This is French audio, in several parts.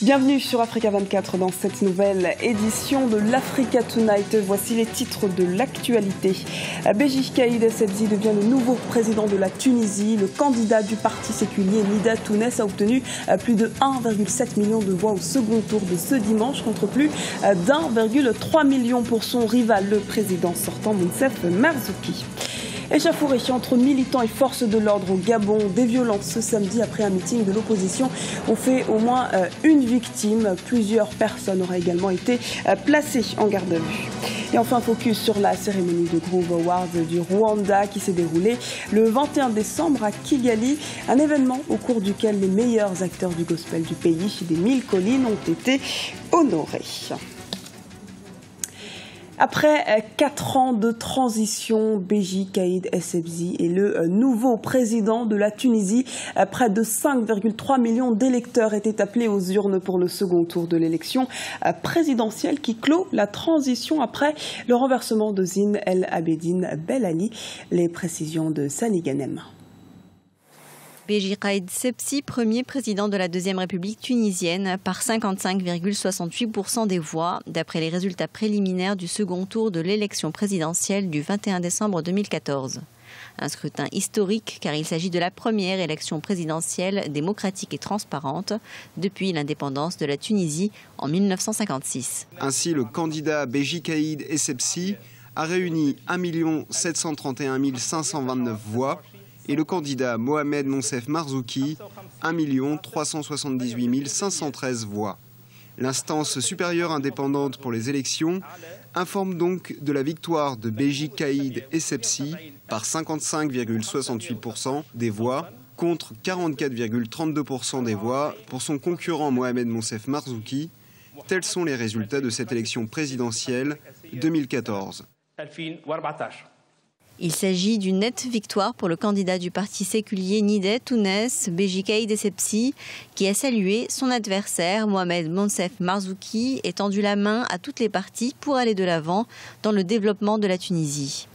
Bienvenue sur Africa 24 dans cette nouvelle édition de l'Africa Tonight. Voici les titres de l'actualité. Béji Caïd Essebsi devient le nouveau président de la Tunisie. Le candidat du parti séculier Nida Tounes a obtenu plus de 1,7 million de voix au second tour de ce dimanche contre plus d'1,3 million pour son rival, le président sortant Monsef Marzouki. Échauffourée entre militants et forces de l'ordre au Gabon, des violences ce samedi après un meeting de l'opposition ont fait au moins une victime. Plusieurs personnes auraient également été placées en garde à vue. Et enfin, focus sur la cérémonie de Groove Awards du Rwanda qui s'est déroulée le 21 décembre à Kigali. Un événement au cours duquel les meilleurs acteurs du gospel du pays, des 1000 collines, ont été honorés. Après 4 ans de transition, Béji Caïd Essebsi est le nouveau président de la Tunisie. Près de 5,3 millions d'électeurs étaient appelés aux urnes pour le second tour de l'élection présidentielle qui clôt la transition après le renversement de Zine El Abidine Ben Ali. Les précisions de Sani Ghanem. Béji Caïd Essebsi, premier président de la Deuxième République tunisienne, par 55,68% des voix, d'après les résultats préliminaires du second tour de l'élection présidentielle du 21 décembre 2014. Un scrutin historique car il s'agit de la première élection présidentielle démocratique et transparente depuis l'indépendance de la Tunisie en 1956. Ainsi, le candidat Béji Caïd Essebsi a réuni 1 731 529 voix, et le candidat Mohamed Monsef Marzouki, 1 378 513 voix. L'instance supérieure indépendante pour les élections informe donc de la victoire de Béji Caïd Essebsi par 55,68% des voix contre 44,32% des voix pour son concurrent Mohamed Monsef Marzouki. Tels sont les résultats de cette élection présidentielle 2014. Il s'agit d'une nette victoire pour le candidat du parti séculier Nida Tounes, Béji Caïd Essebsi, qui a salué son adversaire Mohamed Monsef Marzouki et tendu la main à toutes les parties pour aller de l'avant dans le développement de la Tunisie.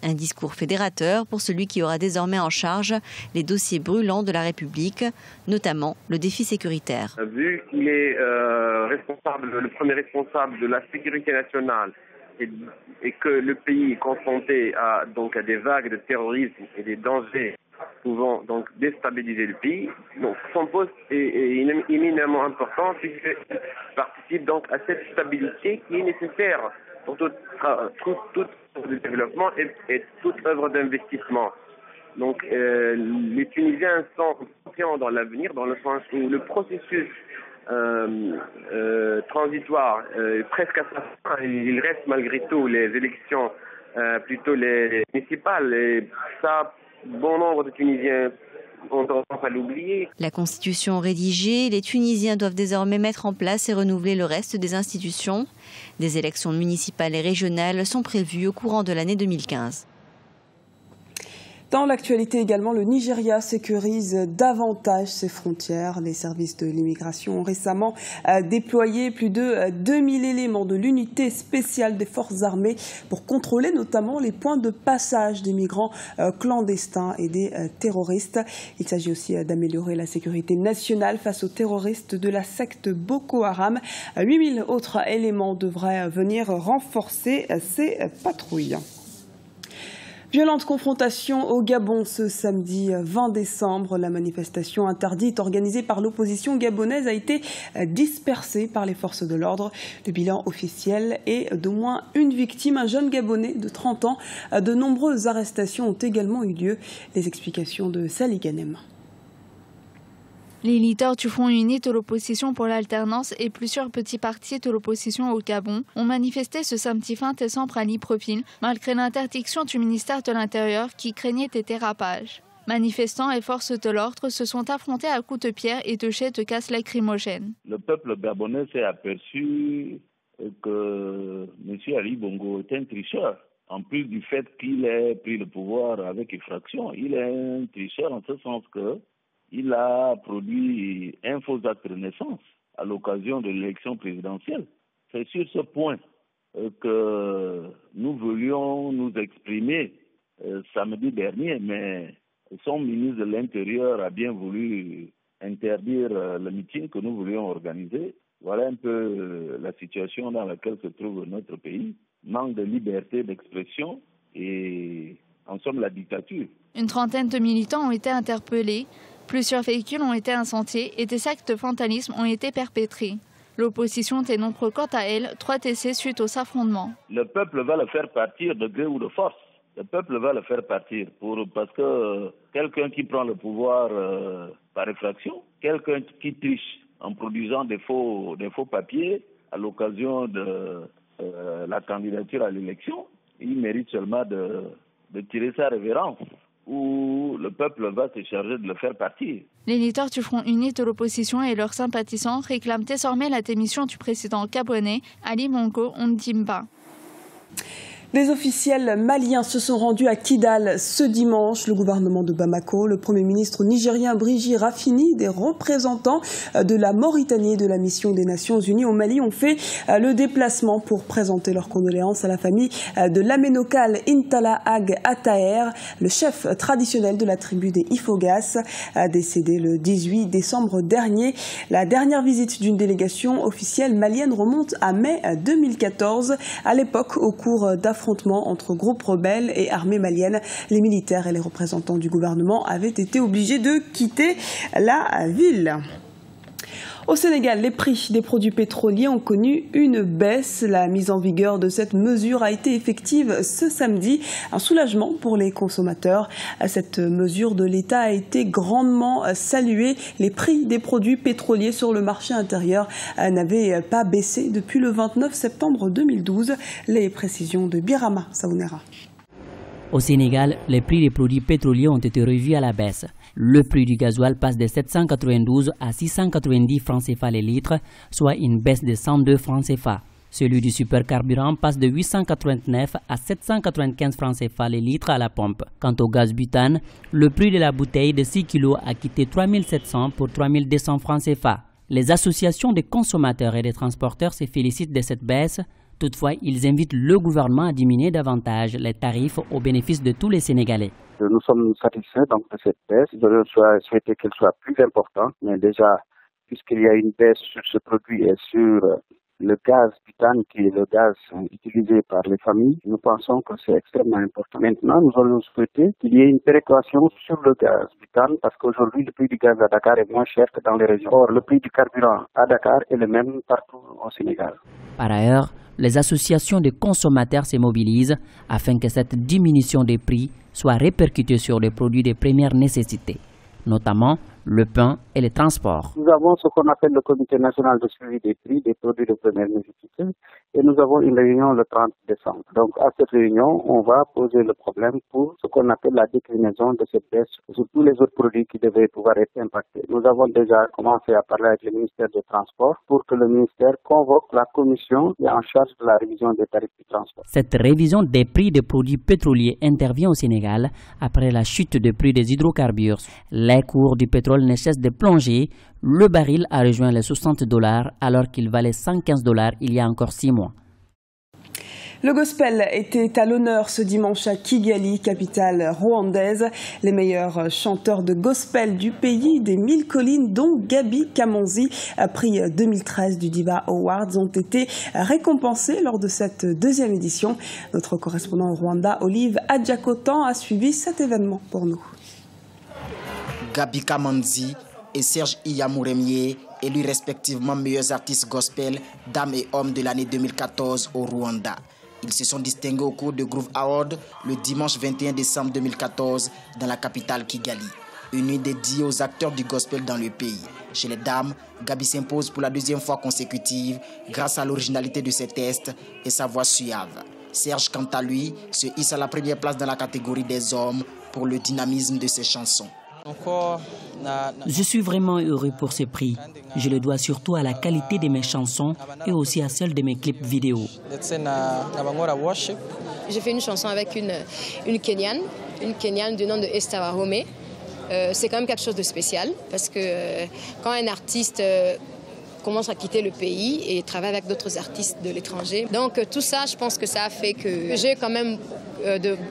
Un discours fédérateur pour celui qui aura désormais en charge les dossiers brûlants de la République, notamment le défi sécuritaire. Vu qu'il est le premier responsable de la sécurité nationale, et que le pays est confronté à des vagues de terrorisme et des dangers pouvant donc déstabiliser le pays, donc son poste est éminemment important puisqu'il participe donc à cette stabilité qui est nécessaire pour tout le développement et toute œuvre d'investissement. Donc les Tunisiens sont confiants dans l'avenir dans le sens où le processus transitoire presque à sa fin. Il reste malgré tout les élections plutôt les municipales et ça, bon nombre de Tunisiens ont tendance à l'oublier. La constitution rédigée, les Tunisiens doivent désormais mettre en place et renouveler le reste des institutions. Des élections municipales et régionales sont prévues au courant de l'année 2015. Dans l'actualité également, le Nigeria sécurise davantage ses frontières. Les services de l'immigration ont récemment déployé plus de 2000 éléments de l'unité spéciale des forces armées pour contrôler notamment les points de passage des migrants clandestins et des terroristes. Il s'agit aussi d'améliorer la sécurité nationale face aux terroristes de la secte Boko Haram. 8000 autres éléments devraient venir renforcer ces patrouilles. Violente confrontation au Gabon ce samedi 20 décembre. La manifestation interdite organisée par l'opposition gabonaise a été dispersée par les forces de l'ordre. Le bilan officiel est d'au moins une victime, un jeune Gabonais de 30 ans. De nombreuses arrestations ont également eu lieu. Les explications de Sali Ghanem. Les leaders du Front uni de l'opposition pour l'alternance et plusieurs petits partis de l'opposition au Gabon ont manifesté ce samedi 20 décembre à Libreville, malgré l'interdiction du ministère de l'Intérieur qui craignait des dérapages. Manifestants et forces de l'ordre se sont affrontés à coups de pierre et de jets de gaz lacrymogène. Le peuple gabonais s'est aperçu que M. Ali Bongo est un tricheur. En plus du fait qu'il ait pris le pouvoir avec effraction, il est un tricheur en ce sens que il a produit un faux acte de naissance à l'occasion de l'élection présidentielle. C'est sur ce point que nous voulions nous exprimer samedi dernier, mais son ministre de l'Intérieur a bien voulu interdire le meeting que nous voulions organiser. Voilà un peu la situation dans laquelle se trouve notre pays. Manque de liberté d'expression et en somme la dictature. Une trentaine de militants ont été interpellés, plusieurs véhicules ont été incendiés et des actes de vandalisme ont été perpétrés. L'opposition dénombre quant à elle 3 décès suite aux affrontements. Le peuple va le faire partir de gré ou de force. Le peuple va le faire partir parce que quelqu'un qui prend le pouvoir par effraction, quelqu'un qui triche en produisant des faux papiers à l'occasion de la candidature à l'élection, il mérite seulement de tirer sa révérence, où le peuple va se charger de le faire partir. Les leaders du Front uni de l'opposition et leurs sympathisants réclament désormais la démission du président gabonais Ali Bongo Ondimba. Les officiels maliens se sont rendus à Kidal ce dimanche. Le gouvernement de Bamako, le Premier ministre nigérien Brigitte Rafini, des représentants de la Mauritanie et de la mission des Nations Unies au Mali ont fait le déplacement pour présenter leurs condoléances à la famille de l'Aménokal Intala Ag Ataer, le chef traditionnel de la tribu des Ifogas, décédé le 18 décembre dernier. La dernière visite d'une délégation officielle malienne remonte à mai 2014. À l'époque, au cours d'affrontements entre groupes rebelles et armées maliennes, les militaires et les représentants du gouvernement avaient été obligés de quitter la ville. Au Sénégal, les prix des produits pétroliers ont connu une baisse. La mise en vigueur de cette mesure a été effective ce samedi. Un soulagement pour les consommateurs. Cette mesure de l'État a été grandement saluée. Les prix des produits pétroliers sur le marché intérieur n'avaient pas baissé depuis le 29 septembre 2012. Les précisions de Birama Saounera. Au Sénégal, les prix des produits pétroliers ont été revus à la baisse. Le prix du gasoil passe de 792 à 690 francs CFA les litres, soit une baisse de 102 francs CFA. Celui du supercarburant passe de 889 à 795 francs CFA les litres à la pompe. Quant au gaz butane, le prix de la bouteille de 6 kg a quitté 3700 pour 3200 francs CFA. Les associations des consommateurs et des transporteurs se félicitent de cette baisse. Toutefois, ils invitent le gouvernement à diminuer davantage les tarifs au bénéfice de tous les Sénégalais. Nous sommes satisfaits donc de cette baisse. Nous souhaitons qu'elle soit plus importante, mais déjà, puisqu'il y a une baisse sur ce produit et sur le gaz butane, qui est le gaz utilisé par les familles, nous pensons que c'est extrêmement important. Maintenant, nous allons souhaiter qu'il y ait une péréquation sur le gaz butane, parce qu'aujourd'hui, le prix du gaz à Dakar est moins cher que dans les régions. Or, le prix du carburant à Dakar est le même partout au Sénégal. Par ailleurs, les associations de consommateurs se mobilisent afin que cette diminution des prix soit répercutée sur les produits de première nécessité, notamment le pain et les transports. Nous avons ce qu'on appelle le comité national de suivi des prix des produits de première nécessité et nous avons une réunion le 30 décembre. Donc à cette réunion, on va poser le problème pour ce qu'on appelle la déclinaison de cette baisse sur tous les autres produits qui devaient pouvoir être impactés. Nous avons déjà commencé à parler avec le ministère des Transports pour que le ministère convoque la commission qui est en charge de la révision des tarifs du transport. Cette révision des prix des produits pétroliers intervient au Sénégal après la chute des prix des hydrocarbures. Les cours du pétrole ne cesse de plonger. Le baril a rejoint les $60 alors qu'il valait $115 il y a encore 6 mois. Le gospel était à l'honneur ce dimanche à Kigali, capitale rwandaise. Les meilleurs chanteurs de gospel du pays des 1000 collines, dont Gaby Kamanzi, prix 2013 du Diva Awards, ont été récompensés lors de cette deuxième édition. Notre correspondant au Rwanda, Olive Adjakotan, a suivi cet événement pour nous. Gaby Kamanzi et Serge Iyamuremye, élus respectivement meilleurs artistes gospel, dames et hommes de l'année 2014 au Rwanda. Ils se sont distingués au cours de Groove Award le dimanche 21 décembre 2014 dans la capitale Kigali. Une nuit dédiée aux acteurs du gospel dans le pays. Chez les dames, Gaby s'impose pour la deuxième fois consécutive grâce à l'originalité de ses textes et sa voix suave. Serge, quant à lui, se hisse à la première place dans la catégorie des hommes pour le dynamisme de ses chansons. Je suis vraiment heureux pour ce prix. Je le dois surtout à la qualité de mes chansons et aussi à celle de mes clips vidéo. J'ai fait une chanson avec une Kenyane du nom de Esther Wahome. C'est quand même quelque chose de spécial parce que quand un artiste commence à quitter le pays et travaille avec d'autres artistes de l'étranger. Donc tout ça, je pense que ça a fait que j'ai quand même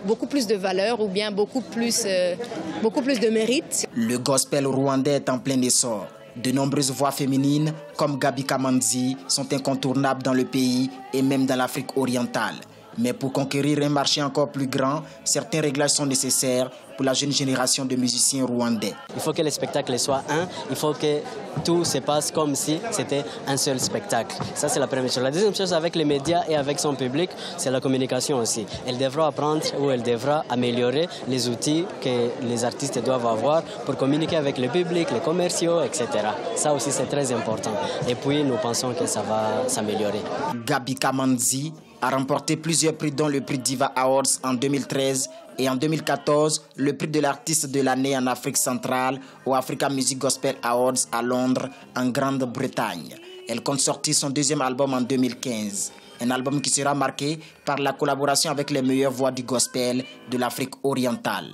beaucoup plus de valeur ou bien beaucoup plus de mérite. Le gospel rwandais est en plein essor. De nombreuses voix féminines, comme Gabi Kamanzi, sont incontournables dans le pays et même dans l'Afrique orientale. Mais pour conquérir un marché encore plus grand, certains réglages sont nécessaires pour la jeune génération de musiciens rwandais. Il faut que le spectacle soit un, il faut que tout se passe comme si c'était un seul spectacle. Ça, c'est la première chose. La deuxième chose, avec les médias et avec son public, c'est la communication aussi. Elle devra apprendre ou elle devra améliorer les outils que les artistes doivent avoir pour communiquer avec le public, les commerciaux, etc. Ça aussi, c'est très important. Et puis, nous pensons que ça va s'améliorer. Gabi Kamanzi a remporté plusieurs prix, dont le prix Diva Awards en 2013 et en 2014, le prix de l'artiste de l'année en Afrique centrale au Africa Music Gospel Awards à Londres, en Grande-Bretagne. Elle compte sortir son deuxième album en 2015. Un album qui sera marqué par la collaboration avec les meilleures voix du gospel de l'Afrique orientale.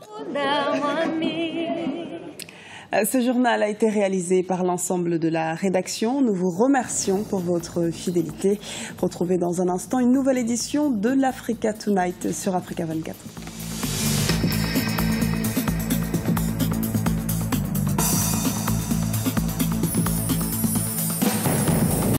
Ce journal a été réalisé par l'ensemble de la rédaction. Nous vous remercions pour votre fidélité. Retrouvez dans un instant une nouvelle édition de l'Africa Tonight sur Africa 24.